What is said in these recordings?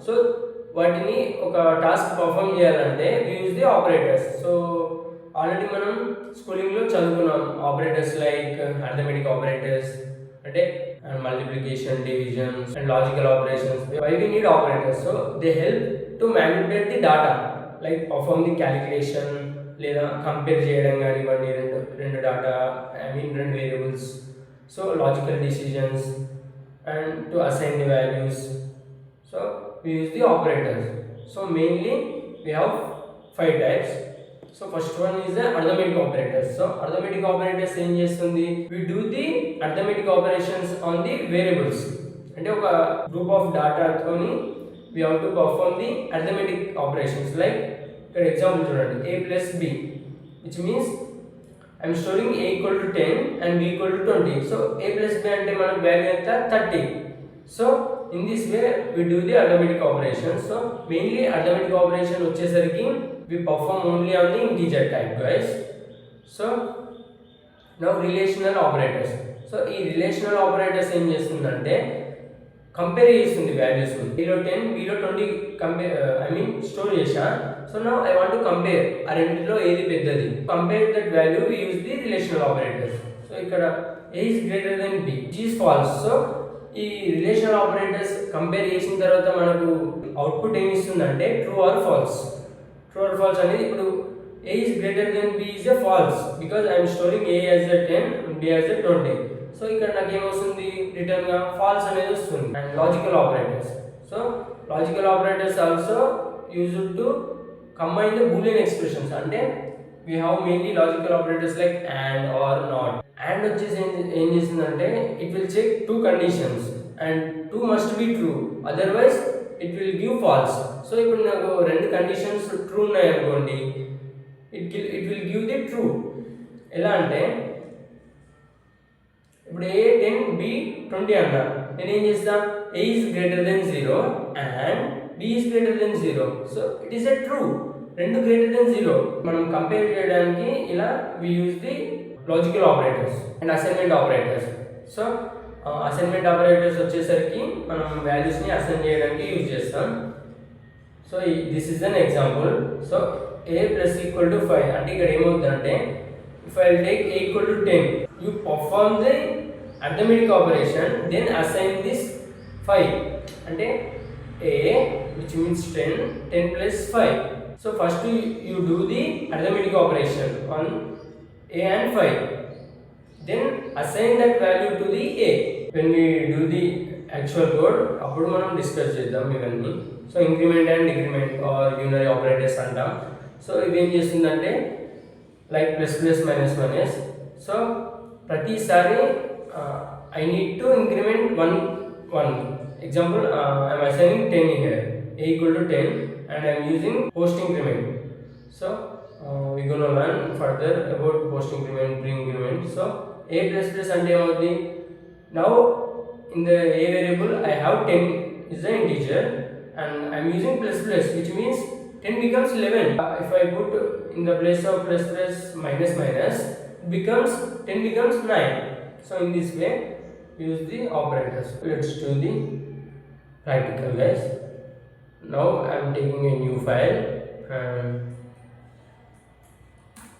So వాటిని ఒక task perform చేయాలంటే we use the operators. So already మనం స్కూలింగ్లో చదువుకున్నాం ఆపరేటర్స్ లైక్ అర్థమెటిక్ ఆపరేటర్స్ అంటే multiplication, division and logical operations. Why we need operators? So they help to manipulate the data like perform the calculation లేదా compare చేయడం కానివ్వండి రెండు data రెండు variables. So logical decisions and to assign the values. So we use the operators. So mainly we have 5 types. So first one is the arithmetic operators. So arithmetic operators ఏం చేస్తుంది? We do the arithmetic operations on the variables. అంటే ఒక group of data తోని we have to perform the arithmetic operations. Like ఇక్కడ example చూడండి, a plus b, which means I am storing a equal to 10 and b equal to 20. So a plus b అంటే మనకు value ఎంత? 30. So in this way we do the arithmetic operations. So mainly arithmetic operation వచ్చేసరికి we perform only on the integer type, guys. So now relational operators. So ఈ relational operators ఏం చేస్తుందంటే compare చేస్తుంది values. a లో 10 b లో 20 compare store చేసా. So now I want to compare ఆ రెండిలో ఏది పెద్దది. Compare that value we use the relational operators. So ఇక్కడ a is greater than b, which is false. So ఈ రిలేషనల్ ఆపరేటర్స్ కంపేర్ చేసిన తర్వాత మనకు అవుట్పుట్ ఏమి ఇస్తుందంటే true or false. True or false అనేది ఇప్పుడు a is greater than b is a false because I am storing a as a 10 and b as a 20. So ఇక్కడ నాకు ఏమొస్తుంది? రిటర్న్ గా ఫాల్స్ అనేది వస్తుంది. And logical operators. So logical operators also used to combine the Boolean expressions. అంటే we have mainly logical operators like and or not. And వచ్చేసి ఏం చేస్తుందంటే it will check two conditions and two must be true, otherwise it will give false. So ఇప్పుడు నాకు రెండు conditions true ఉన్నాయి అనుకోండి, it will give the true. ఎలా అంటే ఇప్పుడు a 10 b 20 అన్నా, నేను ఏం చేస్తా? a is greater than 0 and b is greater than 0. So it is a true. రెండు గ్రేటర్ దెన్ 0 మనం కంపేర్ చేయడానికి ఇలా we use the logical operators and assignment operators. So assignment operators వచ్చేసరికి మనం వాల్యూస్ని అసైన్ చేయడానికి యూజ్ చేస్తాం. So this is an example. So a plus equal to 5 అంటే ఇక్కడ ఏమవుతుందంటే if I take a equal to 10, you perform the arithmetic operation then assign this 5 అంటే a which means 10 plus 5. So first you do the arithmetic operation on a and 5, then assign that value to the a. When we do the actual code appudu manam discuss cheddam ivanni. So increment and decrement or unary operators antam. So ivi em chestundante like plus plus minus minus. So prati sari I need to increment one. Example, I am assigning 10 here, a equal to 10 and I am using post increment. So we gonna learn further about post increment, pre increment. So a plus plus ante emavudi, now in the a variable I have 10 is the integer and I am using plus plus, which means 10 becomes 11. If I put in the place of plus plus minus minus, it becomes 10 becomes 9. So in this way use the operators. Let's do the practical, guys. Now I am taking a new file and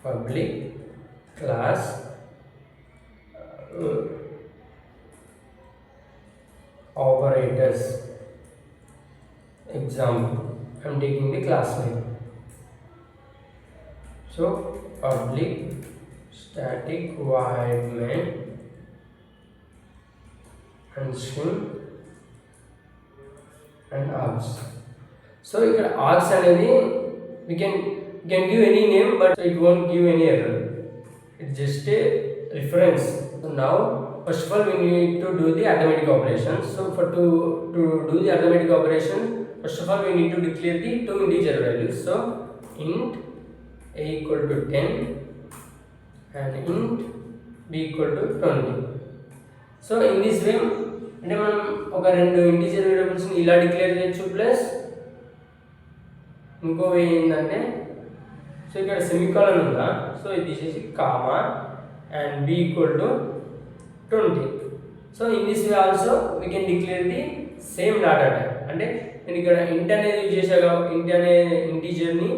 public class operators example. I am taking the class name. So public static void main and string and args. So ఇక్కడ args అనేది we can give any name but it won't give any error. It's just a reference. So now first of all we need to do the arithmetic operations. So for to do the arithmetic operation, first of all we need to declare the two integer values. So int a equal to 10 and int b equal to 20. So in this way అంటే మనం ఒక రెండు integer వేరియబుల్స్ని ఇలా declare చేయొచ్చు. Plus ఇంకో వే ఏంటంటే, so ఇక్కడ semicolon ఉందా, సో ఇది తీసేసి comma and b equal to 20. So in this way also we can declare the same data type. అంటే నేను ఇక్కడ ఇంట్ అనేది యూజ్ చేశాగా, ఇంట్ అనే ఇంటీజర్ని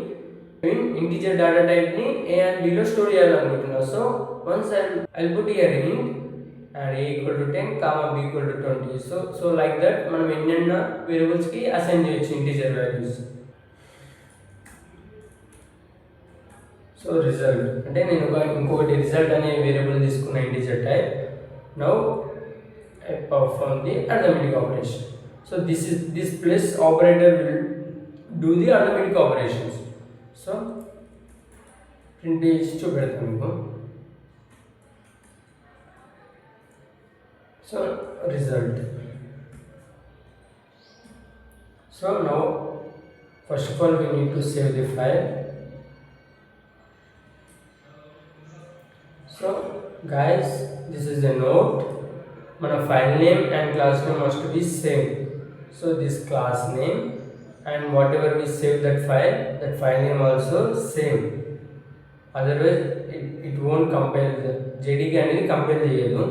ఇంటీజర్ డేటా టైప్ని ఏ అండ్ బిలో స్టోర్ చేయాలనుకుంటున్నా. So once I put here int and a equal to 10 comma b equal to 20. So like that మనం ఎన్నెన్న వేరియబుల్స్ కి అసైన్ చేయొచ్చు ఇంటీజర్ వాల్యూస్. సో రిజల్ట్ అంటే నేను ఇంకొకటి రిజల్ట్ అనే వేరియబుల్ తీసుకున్న integer type. Now I perform the arithmetic operation. So this plus operator will do the arithmetic operations. So print చేసి చూపెడతాను మీకు. So result. So now first of all we need to save the file. So guys, this is a note. Mana file name and class name must be same. So this class name and whatever we save that file name also same. Otherwise it won't compile. JDK అనేది compile చేయదు.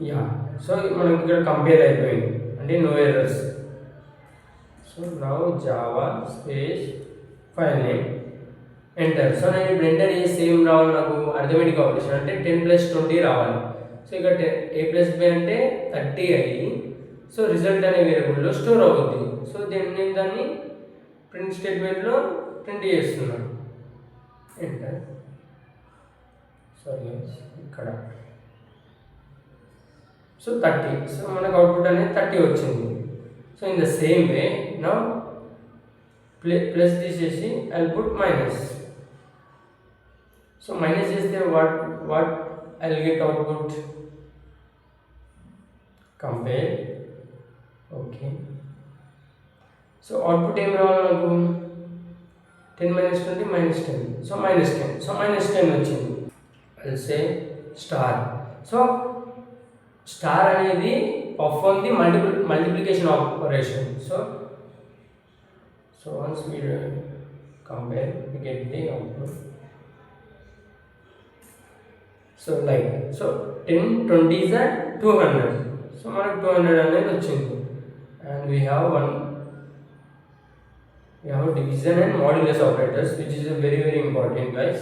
Yeah so మనకి ఇక్కడ compare అయిపోయింది అంటే no errors. So now Java space file name enter. So నేను ఇప్పుడు enter చేసి same రావాలి నాకు అర్థమెటిక్ ఆపరేషన్ అంటే 10+20 రావాలి. సో ఇక్కడ a+b అంటే 30 అయ్యి సో రిజల్ట్ అనే వేరియబుల్లో స్టోర్ అవుతుంది. సో నేను దాన్ని ప్రింట్ స్టేట్మెంట్లో ప్రింట్ చేస్తున్నాను. ఎంటర్. సారీ ఇక్కడ సో 30. సో మనకు అవుట్పుట్ అనేది 30 వచ్చింది. So in the same way now plus తీసేసి I put minus. So minus చేస్తే what I will get output compare. Okay so output ఏం రావాలి నాకు 10 - 20 -10. సో -10. సో -10 వచ్చింది. I say star. So star అనేది perform the multiplication operation. So once we compare we get the output. So like so 10 20 is at 200. So మనకు 200 అనేది వచ్చింది. And we have division and modulus operators, which is a very important guys.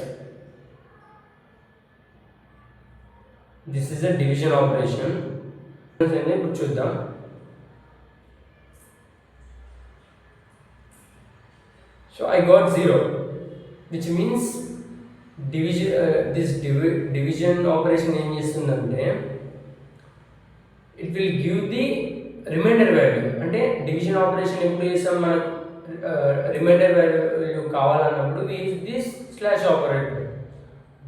This is a division operation. ఇప్పుడు చూద్దాం. So I got 0, which means division operation ఏం చేస్తుందంటే it will give the remainder value. అంటే division operation ఎప్పుడు చేస్తాం మనకు remainder value కావాలన్నప్పుడు we use this slash operator.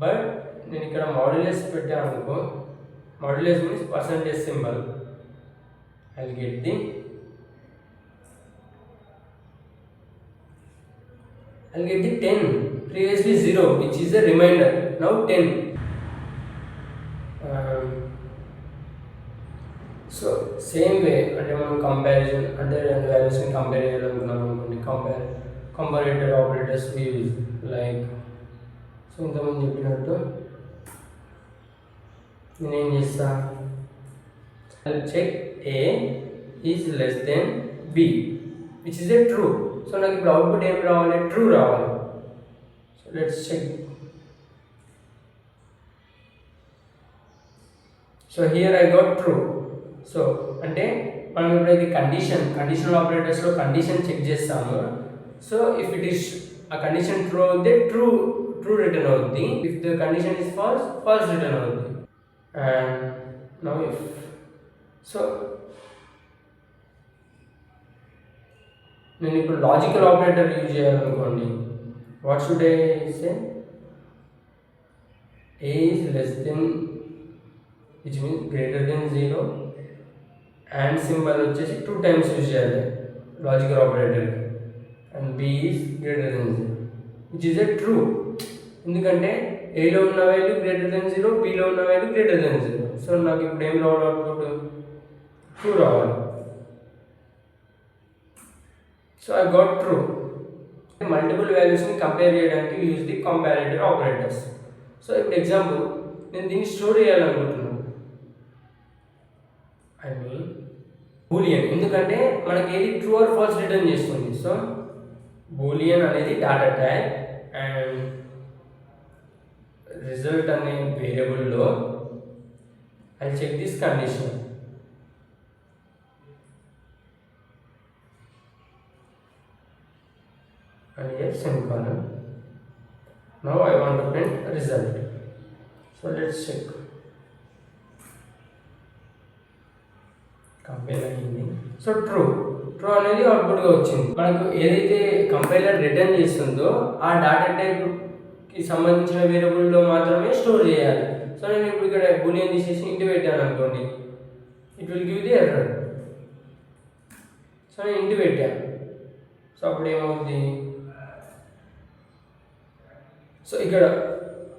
But నేను ఇక్కడ మాడ్యులస్ పెట్టాను అనుకో, modulus means percentage symbol. I will get the I'll get the 10. Previously 0, which is a remainder. Now 10. So same way, అంటే మనం కంపారిజన్ అంటే రెండు వాల్యూస్ని కంపేర్ చేయాలనుకున్నాం అనుకోండి, comparator operators we use like. So ఇంతకుముందు చెప్పినట్టు నేనేం చేస్తా, I'll check A is less than B, which is a true. So నాకు ఇప్పుడు అవుట్పుట్ ఏం రావాలి, ట్రూ రావాలి. So let's check. So here I got true. So అంటే మనం ఇప్పుడు ఇది కండిషనల్ ఆపరేటర్స్లో కండిషన్ చెక్ చేస్తాము. సో ఇఫ్ ఇట్ ఈస్ ఆ కండిషన్ ట్రూ అవుతే ట్రూ రిటర్న్ అవుద్ది. If the condition is false return అవుద్ది. అండ్ నౌ ఇఫ్ సో నేను ఇప్పుడు లాజికల్ ఆపరేటర్ యూజ్ చేయాలనుకోండి, what should I say, A is less than, which means greater than 0, and symbol వచ్చేసి 2 times use చేయాలి logical operator. And B is greater than 0, which is a true. ఎందుకంటే Aలో ఉన్న value greater than 0, Bలో ఉన్న value greater than 0. So నాకు ఇప్పుడు ఏం రావాలి, output true రావాలి. So I got true. Multiple వాల్యూస్ని కంపేర్ చేయడానికి use the comparative operators. So ఇప్పుడు ఎగ్జాంపుల్, నేను దీన్ని స్టోర్ చేయాలనుకుంటున్నాను, ఐ మీన్ బూలియన్, ఎందుకంటే మనకి ఏది ట్రూ ఆర్ ఫాల్స్ రిటర్న్ చేస్తుంది. సో బూలియన్ అనేది డాటా టైప్ అండ్ రిజల్ట్ అనే వేరియబుల్లో I check this condition. And here semicolon. Now I want to print result. So let's check. Compile అయ్యింది. So true అనేది అవుట్పుట్గా వచ్చింది. మనకు ఏదైతే కంపైలర్ రిటర్న్ చేస్తుందో ఆ డాటా టైప్కి సంబంధించిన వేరియబుల్లో మాత్రమే స్టోర్ చేయాలి. సో నేను ఇప్పుడు ఇక్కడ బూలియన్ తీసేసి ఇంటి పెట్టాను అనుకోండి, it will give the error. So నేను ఇంటి పెట్టాను. సో అప్పుడు ఏమవుతుంది, సో ఇక్కడ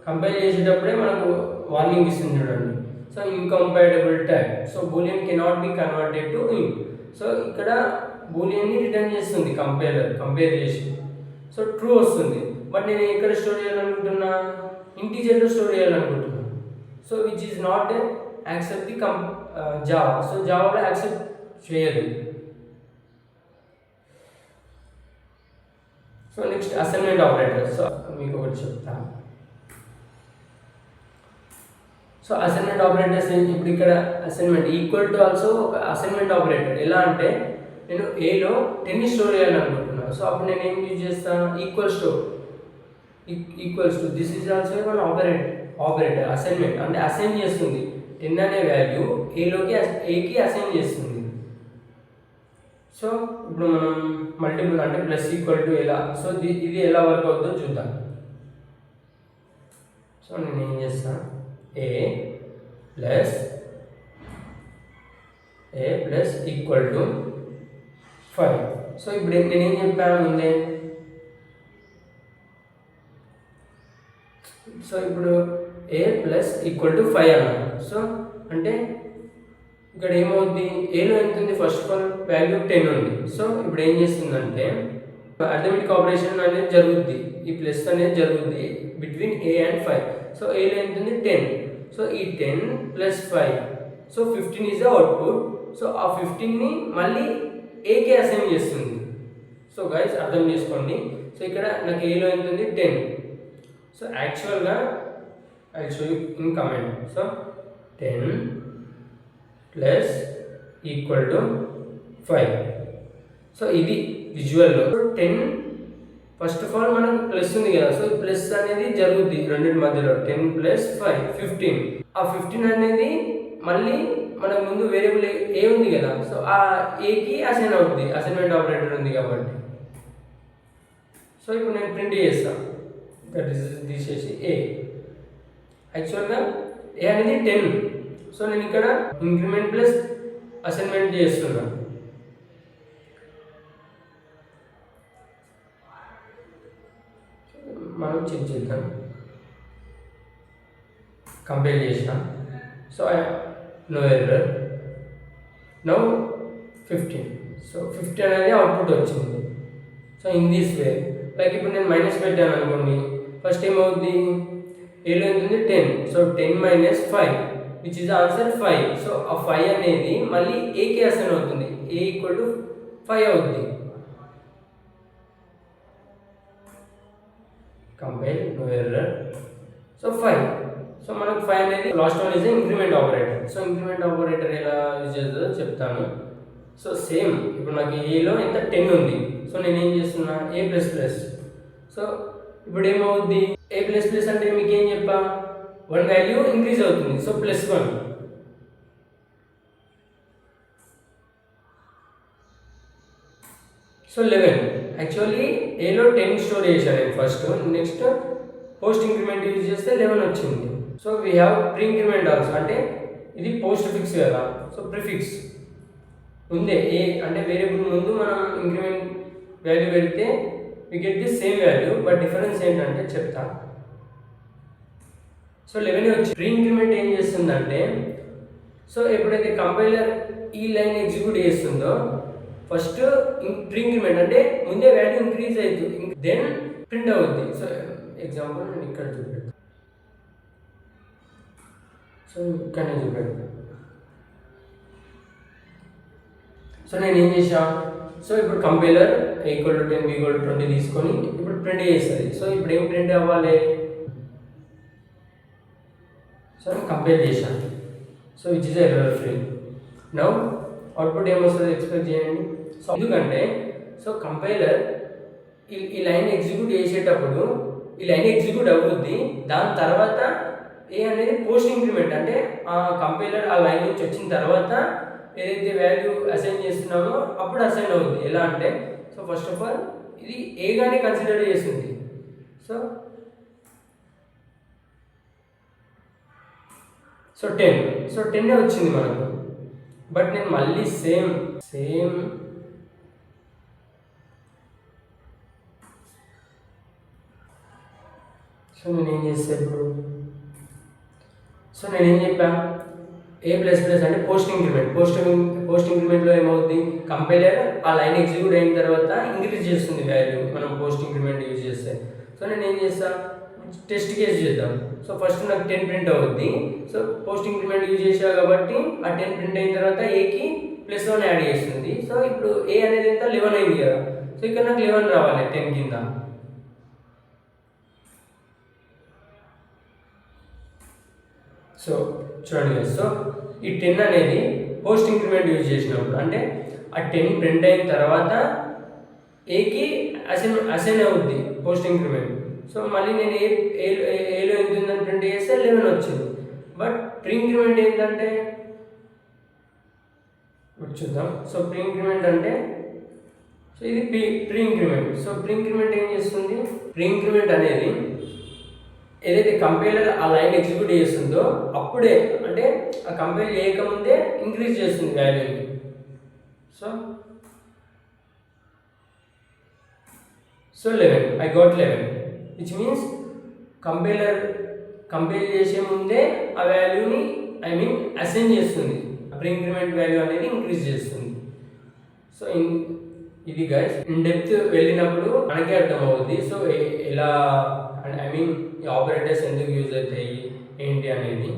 కంపైల్ చేసేటప్పుడే మనకు వార్నింగ్ ఇస్తుంది చూడండి. So incompatible type, so boolean cannot be converted to int. So ఇక్కడ బూలియన్ని రిటర్న్ చేస్తుంది కంపేర్ చేసి. సో ట్రూ వస్తుంది. బట్ నేను ఎక్కడ స్టోర్ చేయాలనుకుంటున్నా, ఇంటీజర్లో స్టోర్ చేయాలనుకుంటున్నాను. So which is not accept the Java. So జావాలో యాక్సెప్ట్ చేయదు. So next assignment operator. So మీకు ఒకటి చెప్తాను. సో అసైన్మెంట్ ఆపరేటర్స్ ఇప్పుడు ఇక్కడ అసైన్మెంట్ ఈక్వల్ టు ఆల్సో ఒక అసైన్మెంట్ ఆపరేటర్. ఎలా అంటే నేను ఏలో 10 స్టోర్ చేయాలనుకుంటున్నాను. సో అప్పుడు నేను ఏం యూజ్ చేస్తాను, equals to this is also one operator. Assignment అంటే అసైన్ చేస్తుంది. 10 అనే వాల్యూ ఏకి అసైన్ చేస్తుంది. సో ఇప్పుడు మనం మల్టిపుల్ అంటే ప్లస్ ఈక్వల్ టు ఎలా, సో ఇది ఎలా వర్క్ అవుతుందో చూద్దాం. సో నేను ఏం చేస్తాను, ఏ ప్లస్ ఈక్వల్ టు 5. సో ఇప్పుడు నేనేం చెప్పాను ముందే, సో ఇప్పుడు ఏ ప్లస్ ఈక్వల్ టు 5 అన్నాను. సో అంటే ఇక్కడ ఏమవుద్ది, ఏలో ఎంత ఉంది, ఫస్ట్ ఆఫ్ ఆల్ వాల్యూ 10 ఉంది. సో ఇప్పుడు ఏం చేస్తుందంటే అర్థమెటిక్ ఆపరేషన్ అనేది జరుగుద్ది, ఈ ప్లస్ అనేది జరుగుద్ది బిట్వీన్ ఏ అండ్ 5. సో ఏలో ఎంత ఉంది, 10. సో ఈ 10 plus 5, so 15 is the output. So ఆ 15ని మళ్ళీ ఏకే అసైన్ చేస్తుంది. సో గైస్ అర్థం చేసుకోండి. సో ఇక్కడ నాకు ఏలో ఎంత ఉంది, 10. సో యాక్చువల్గా I show you in comment. So 10 plus equal to 5. So ఇది విజువల్లో 10 ఫస్ట్ ఆఫ్ ఆల్ మనకు ప్లస్ ఉంది కదా. సో ప్లస్ అనేది జరుగుద్ది రెండింటి మధ్యలో. 10 ప్లస్ 5 15. ఆ 15 అనేది మళ్ళీ మనకు ముందు వేరియబుల్ ఏ ఉంది కదా. సో ఆ ఏకి అసైన్ అవుతుంది, అసైన్మెంట్ ఆపరేటర్ ఉంది కాబట్టి. సో ఇప్పుడు నేను ప్రింట్ చేస్తాను, దట్ ఈస్ తీసేసి ఏ. యాక్చువల్గా ఏ అనేది 10. సో నేను ఇక్కడ ఇంక్రిమెంట్ ప్లస్ అసైన్మెంట్ చేస్తున్నాను. మనం చెక్ చేద్దాం, కంపేర్ చేసినాం. So no error. Now 15. So 15 అనేది అవుట్పుట్ వచ్చింది. So in this way, like ఇప్పుడు నేను మైనస్ పెట్టాను అనుకోండి, ఫస్ట్ ఏమవుద్ది, ఏలో ఎంత ఉంది, 10. So 10 minus 5 which is answer 5. So ఆ 5 అనేది మళ్ళీ ఏకి అసైన్ అవుతుంది, ఏ ఈక్వల్ టు 5 అవుద్ది. Compile, no error. So 5. So మనకు 5 అనేది last one is increment operator. So increment operator ఎలా యూజ్ చేస్తుందో చెప్తాను. సో సేమ్ ఇప్పుడు నాకు ఏలో ఎంత 10 ఉంది. సో నేను ఏం చేస్తున్నా, ఏ ప్లస్ ప్లస్. సో ఇప్పుడు ఏమవుద్ది, ఏ ప్లస్ ప్లస్ అంటే మీకు ఏం చెప్పా, 1 వాల్యూ ఇంక్రీజ్ అవుతుంది. సో +1. సో 11. యాక్చువల్లీ ఏలో 10 స్టోర్ చేశాను నేను first. Next post increment use చేస్తే 11 వచ్చింది. So we have pre increment also, అంటే ఇది పోస్ట్ ఫిక్స్ కదా. సో ప్రిఫిక్స్ ముందే ఏ అంటే వేరియబుల్ ముందు మనం ఇంక్రిమెంట్ వాల్యూ పెడితే we get the same value. But difference ఏంటంటే చెప్తా. సో 11 వచ్చి ప్రీ ఇంక్రిమెంట్ ఏం చేస్తుందంటే, సో ఎప్పుడైతే కంపైలర్ ఈ లైన్ ఎగ్జిక్యూట్ చేస్తుందో ఫస్ట్ ప్రీ ఇంక్రిమెంట్ అంటే ముందే వాల్యూ ఇంక్రీజ్ అవుతుంది, దెన్ ప్రింట్ అవుద్ది. సో ఎగ్జాంపుల్ నేను ఇక్కడ చూపెడతాను. సో ఇక్కడనే చూపెడతాను. సో నేను ఏం చేసా, సో ఇప్పుడు కంపైలర్ =10 b=20 తీసుకొని ఇప్పుడు ప్రింట్ చేస్తుంది. సో ఇప్పుడు ఏం ప్రింట్ అవ్వాలి, సో నేను కంపైల్ చేశాను. So which is error free. Now output ఏమొస్తుంది ఎక్స్పెక్ట్ చేయండి. సో ఎందుకంటే సో కంపైలర్ ఈ లైన్ ఎగ్జిక్యూట్ చేసేటప్పుడు ఈ లైన్ ఎగ్జిక్యూట్ అవుద్ది, దాని తర్వాత ఏ అనేది పోస్ట్ ఇంక్రిమెంట్ అంటే ఆ కంపైలర్ ఆ లైన్ నుంచి వచ్చిన తర్వాత ఏదైతే వాల్యూ అసైన్ చేస్తున్నామో అప్పుడు అసైన్ అవుతుంది. ఎలా అంటే సో ఫస్ట్ ఆఫ్ ఆల్ ఇది ఏగానే కన్సిడర్ చేస్తుంది. సో 10 వచ్చింది మనకు. బట్ నేను మళ్ళీ సేమ్ సో నేను ఏం చేస్తాను ఇప్పుడు, సో నేను ఏం చెప్పాను A++ అంటే పోస్ట్ ఇంక్రిమెంట్లో ఏమవుతుంది, కంపైలర్ ఆ లైన్ ఎగ్జిక్యూట్ అయిన తర్వాత ఇంక్రీజ్ చేస్తుంది వాల్యూ మనం పోస్ట్ ఇంక్రిమెంట్ యూజ్ చేస్తే. సో నేను ఏం చేస్తాను, టెస్ట్ కేస్ చేద్దాం. సో ఫస్ట్ నాకు 10 ప్రింట్ అవుద్ది. సో పోస్ట్ ఇంక్రిమెంట్ యూజ్ చేసా కాబట్టి ఆ 10 ప్రింట్ అయిన తర్వాత ఏకి +1 యాడ్ చేస్తుంది. సో ఇప్పుడు ఏ అనేది ఎంత 11 అయింది కదా. సో ఇక్కడ నాకు 11 రావాలి 10 కింద. సో చూడండి, సో ఈ 10 అనేది పోస్ట్ ఇంక్రిమెంట్ యూజ్ చేసినప్పుడు అంటే ఆ 10 ప్రింట్ అయిన తర్వాత ఏకి అసైన్ అవుద్ది పోస్ట్ ఇంక్రిమెంట్. సో మళ్ళీ నేను ఏలో ఎంత ఉందని ప్రింట్ చేస్తే 11 వచ్చింది. బట్ ప్రీ ఇంక్రిమెంట్ ఏంటంటే చూద్దాం. సో ప్రీ ఇంక్రిమెంట్ అంటే సో ఇది pre increment. So pre increment ఏం చేస్తుంది, ప్రీ ఇంక్రిమెంట్ అనేది ఏదైతే కంపైలర్ ఆ లైన్ ఎగ్జిక్యూట్ చేస్తుందో అప్పుడే అంటే ఆ కంపైల్ చేయకముందే ఇంక్రీజ్ చేస్తుంది వాల్యూని. So 11 I got 11 which means compile చేసే ముందే ఆ వాల్యూని అసైన్ చేస్తుంది, ప్రీ ఇంక్రిమెంట్ వాల్యూ అనేది ఇంక్రీజ్ చేస్తుంది. సో ఇది గైస్ ఇన్ డెప్త్ వెళ్ళినప్పుడు మనకే అర్థమవుద్ది. సో ఎలా ఈ ఆపరేటర్స్ ఎందుకు యూజ్ అవుతాయి ఏంటి అనేది.